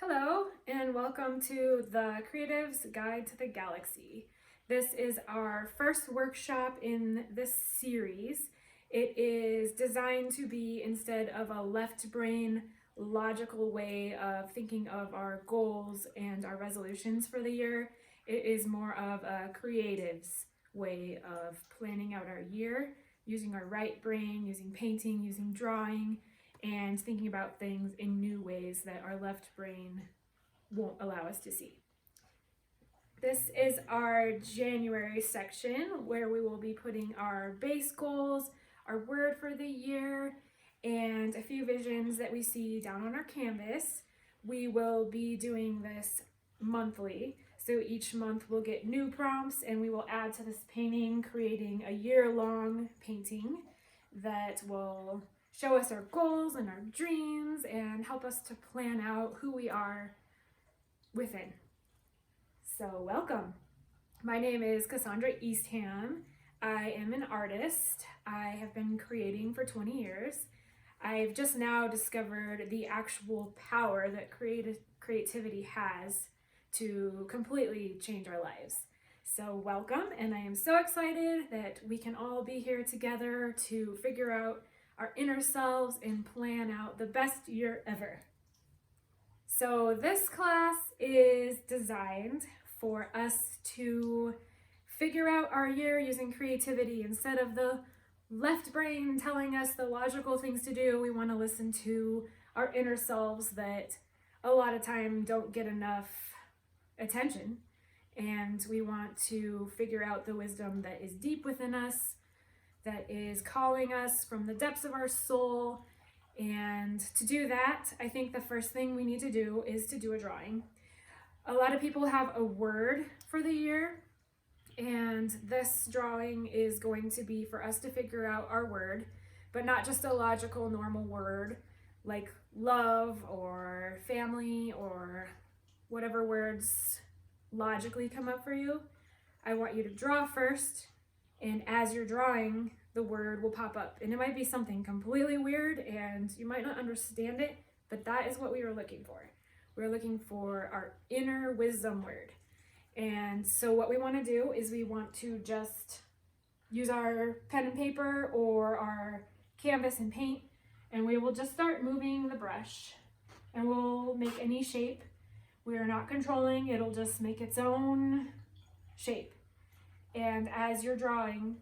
Hello, and welcome to the Creative's Guide to the Galaxy. This is our first workshop in this series. It is designed to be, instead of a left brain logical way of thinking of our goals and our resolutions for the year, it is more of a creative's way of planning out our year, using our right brain, using painting, using drawing, and thinking about things in new ways that our left brain won't allow us to see. This is our January section where we will be putting our base goals, our word for the year, and a few visions that we see down on our canvas. We will be doing this monthly, so each month we'll get new prompts and we will add to this painting, creating a year-long painting that will show us our goals and our dreams and help us to plan out who we are within. So welcome. My name is Cassandra Eastham. I am an artist. I have been creating for 20 years. I've just now discovered the actual power that creativity has to completely change our lives. So welcome, and I am so excited that we can all be here together to figure out our inner selves and plan out the best year ever. So this class is designed for us to figure out our year using creativity. Instead of the left brain telling us the logical things to do, we want to listen to our inner selves that a lot of time don't get enough attention. And we want to figure out the wisdom that is deep within us, that is calling us from the depths of our soul. And to do that, I think the first thing we need to do is to do a drawing. A lot of people have a word for the year, and this drawing is going to be for us to figure out our word, but not just a logical, normal word like love or family or whatever words logically come up for you. I want you to draw first, and as you're drawing, the word will pop up. And it might be something completely weird and you might not understand it, but that is what we were looking for. We're looking for our inner wisdom word. And so what we want to do is we want to just use our pen and paper or our canvas and paint, and we will just start moving the brush, and we'll make any shape. We are not controlling, it'll just make its own shape. And as you're drawing,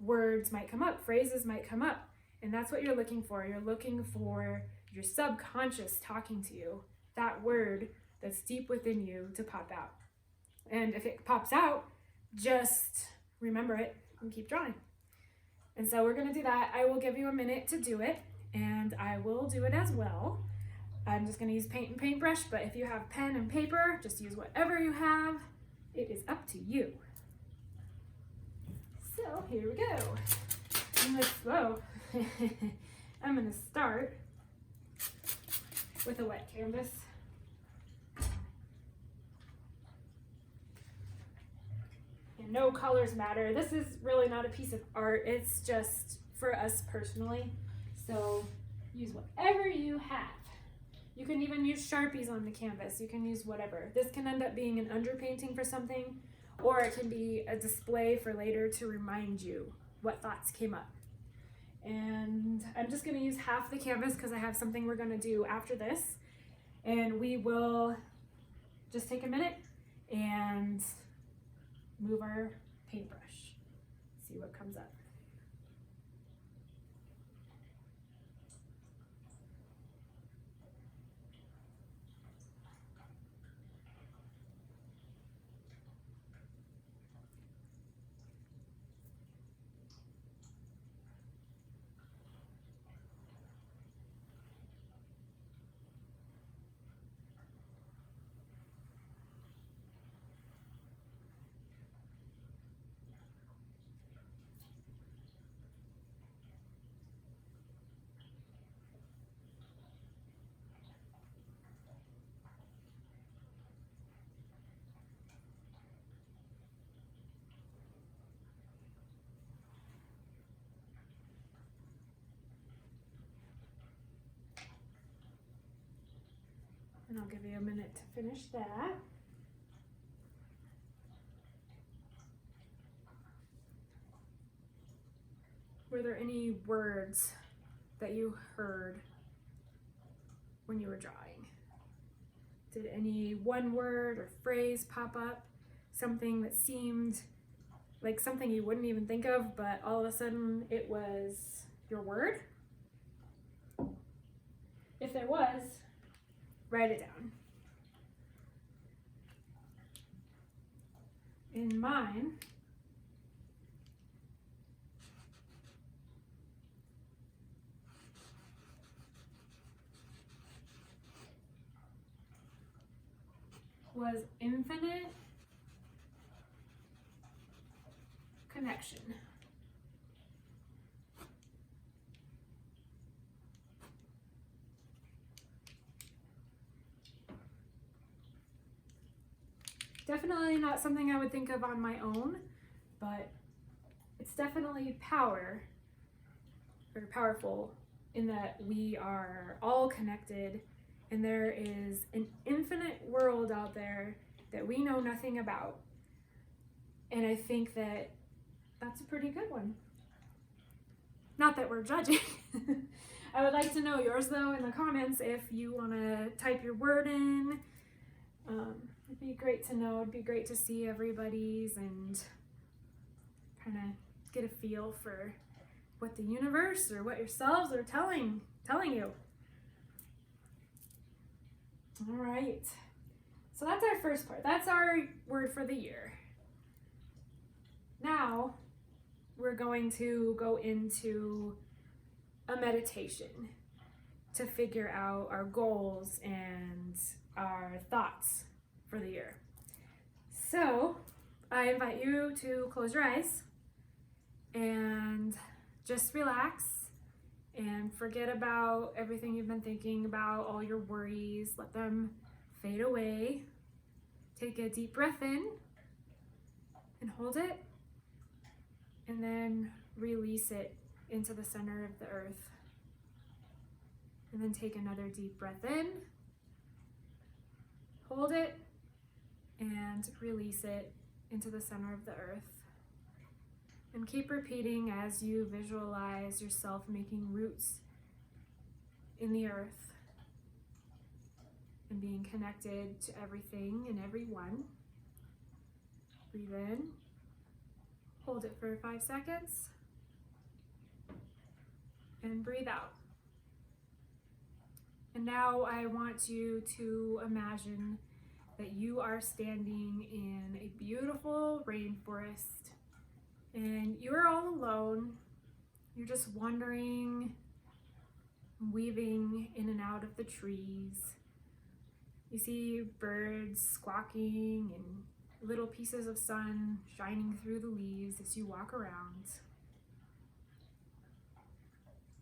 words might come up, phrases might come up, and that's what you're looking for. You're looking for your subconscious talking to you, that word that's deep within you to pop out. And if it pops out, just remember it and keep drawing. And so we're gonna do that. I will give you a minute to do it, and I will do it as well. I'm just gonna use paint and paintbrush, but if you have pen and paper, just use whatever you have. It is up to you. So here we go. I'm gonna start with a wet canvas. And no colors matter. This is really not a piece of art. It's just for us personally. So use whatever you have. You can even use Sharpies on the canvas. You can use whatever. This can end up being an underpainting for something, or it can be a display for later to remind you what thoughts came up. And I'm just gonna use half the canvas because I have something we're gonna do after this. And we will just take a minute and move our paintbrush, see what comes up. And I'll give you a minute to finish that. Were there any words that you heard when you were drawing? Did any one word or phrase pop up? Something that seemed like something you wouldn't even think of, but all of a sudden it was your word? If there was, write it down. In mine, was infinite connection. Definitely not something I would think of on my own, but it's definitely powerful in that we are all connected and there is an infinite world out there that we know nothing about. And I think that that's a pretty good one. Not that we're judging. I would like to know yours though in the comments if you want to type your word in. It'd be great to know. It'd be great to see everybody's and kind of get a feel for what the universe or what yourselves are telling you. All right. So that's our first part. That's our word for the year. Now we're going to go into a meditation to figure out our goals and our thoughts for the year. So I invite you to close your eyes and just relax and forget about everything you've been thinking about, all your worries. Let them fade away. Take a deep breath in and hold it, and then release it into the center of the earth. And then take another deep breath in, hold it, and release it into the center of the earth. And keep repeating as you visualize yourself making roots in the earth and being connected to everything and everyone. Breathe in, hold it for 5 seconds, and breathe out. And now I want you to imagine that you are standing in a beautiful rainforest and you're all alone. You're just wandering, weaving in and out of the trees. You see birds squawking and little pieces of sun shining through the leaves as you walk around.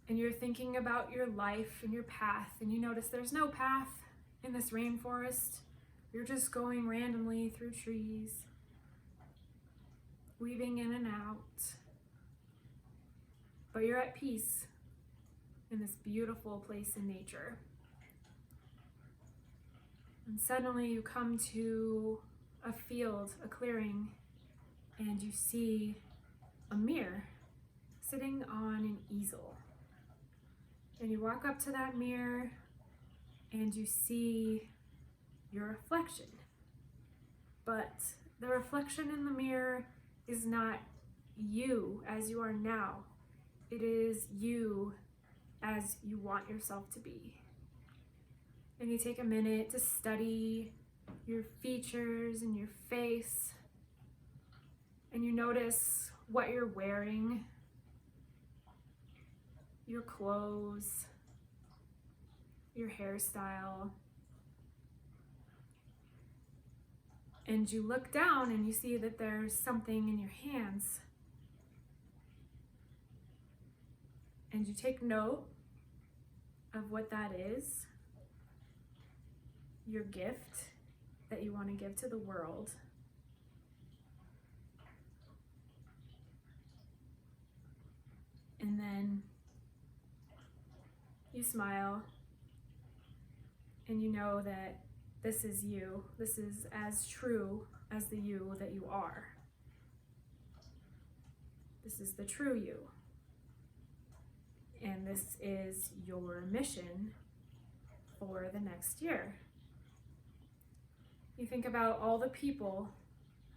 And you're thinking about your life and your path, and you notice there's no path in this rainforest. You're just going randomly through trees, weaving in and out. But you're at peace in this beautiful place in nature. And suddenly you come to a field, a clearing, and you see a mirror sitting on an easel. And you walk up to that mirror and you see your reflection. But the reflection in the mirror is not you as you are now. It is you as you want yourself to be. And you take a minute to study your features and your face. And you notice what you're wearing, your clothes, your hairstyle. And you look down and you see that there's something in your hands. And you take note of what that is, your gift that you want to give to the world. And then you smile and you know that this is you. This is as true as the you that you are. This is the true you. And this is your mission for the next year. You think about all the people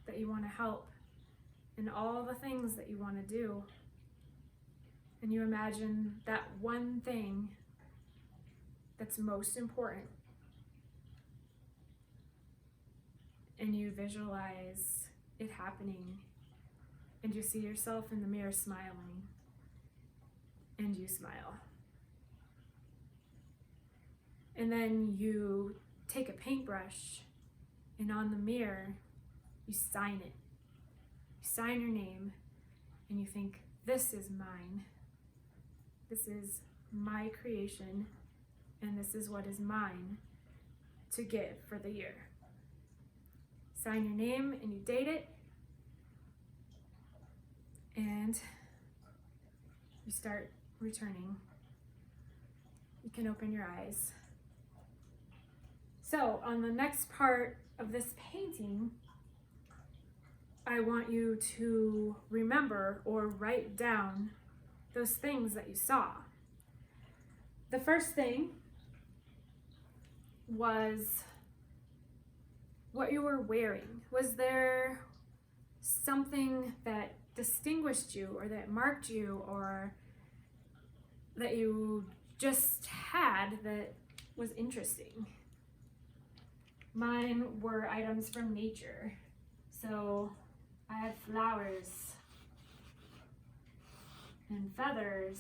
that you want to help and all the things that you want to do. And you imagine that one thing that's most important. And you visualize it happening. And you see yourself in the mirror smiling. And you smile. And then you take a paintbrush and on the mirror, you sign it. You sign your name and you think, this is mine. This is my creation and this is what is mine to give for the year. Sign your name and you date it and you start returning. You can open your eyes. So on the next part of this painting, I want you to remember or write down those things that you saw. The first thing was what you were wearing. Was there something that distinguished you or that marked you or that you just had that was interesting? Mine were items from nature. So I had flowers and feathers,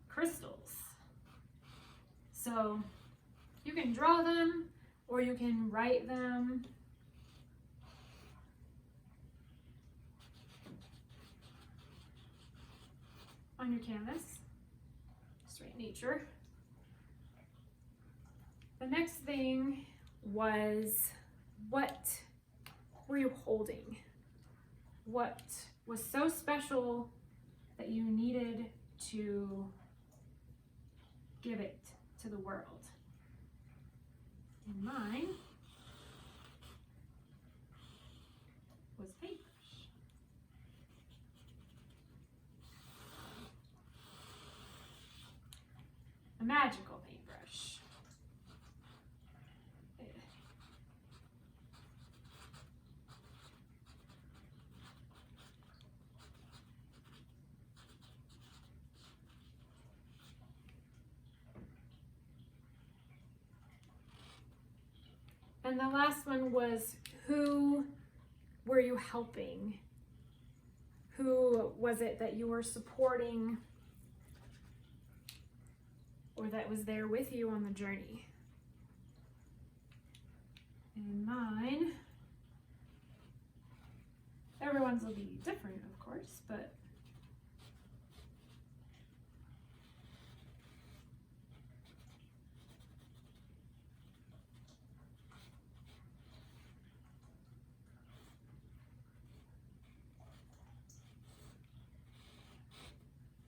crystals. So you can draw them or you can write them. On your canvas, just write nature. The next thing was, what were you holding? What was so special that you needed to give it to the world? And mine was paintbrush. A magical paintbrush. And the last one was, who were you helping? Who was it that you were supporting or that was there with you on the journey? And mine, everyone's will be different, of course, but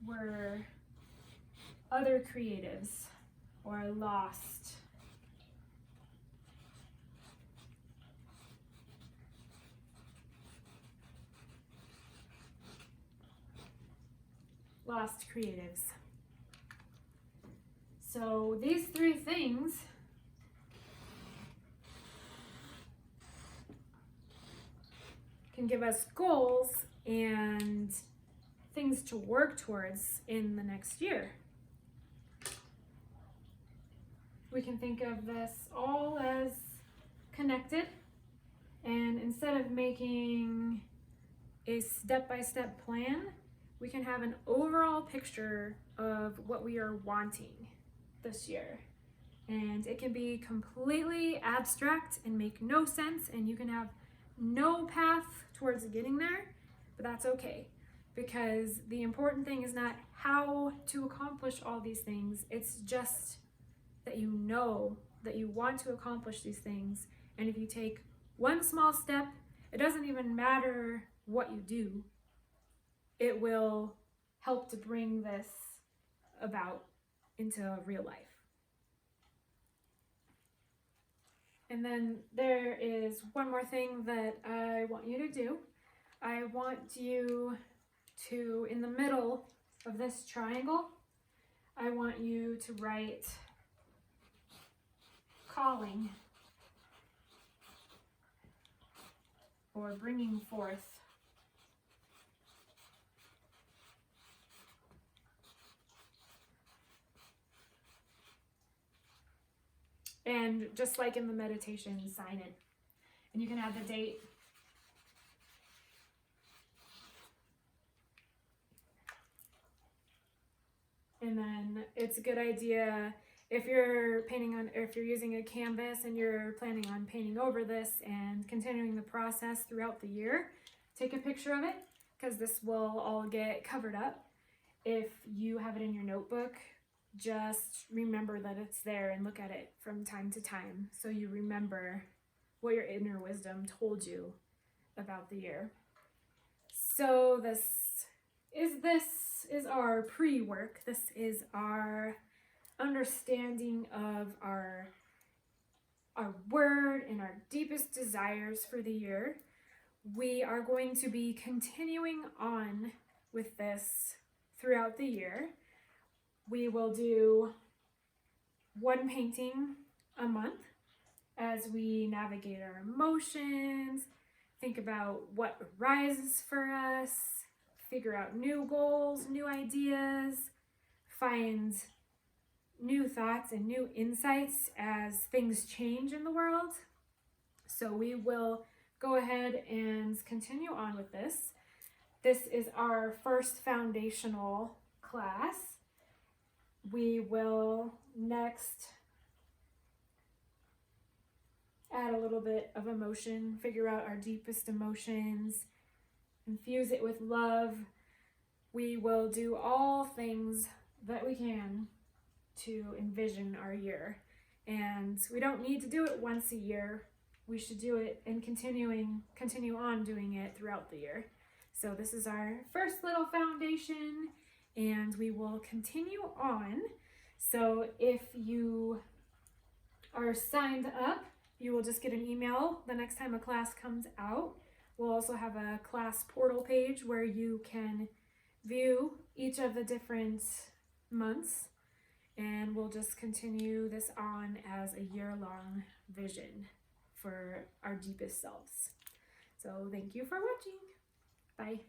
were other creatives or lost. Lost creatives. So these three things can give us goals and things to work towards in the next year. We can think of this all as connected, and instead of making a step-by-step plan, we can have an overall picture of what we are wanting this year. And it can be completely abstract and make no sense, and you can have no path towards getting there, but that's okay. Because the important thing is not how to accomplish all these things, it's just that you know that you want to accomplish these things. And if you take one small step, it doesn't even matter what you do, it will help to bring this about into real life. And then there is one more thing that I want you to do. I want you to, in the middle of this triangle, I want you to write calling or bringing forth. And just like in the meditation, sign it. And you can add the date. And then it's a good idea if you're using a canvas and you're planning on painting over this and continuing the process throughout the year, take a picture of it because this will all get covered up. If you have it in your notebook, just remember that it's there and look at it from time to time so you remember what your inner wisdom told you about the year. So this is our pre-work. This is our understanding of our word and our deepest desires for the year. We are going to be continuing on with this throughout the year. We will do one painting a month as we navigate our emotions, think about what arises for us, figure out new goals, new ideas, find new thoughts and new insights as things change in the world. So we will go ahead and continue on with this. This is our first foundational class. We will next add a little bit of emotion, figure out our deepest emotions, infuse it with love. We will do all things that we can to envision our year. And we don't need to do it once a year. We should do it and continue on doing it throughout the year. So this is our first little foundation, and we will continue on. So if you are signed up, you will just get an email the next time a class comes out. We'll also have a class portal page where you can view each of the different months, and we'll just continue this on as a year-long vision for our deepest selves. So thank you for watching. Bye.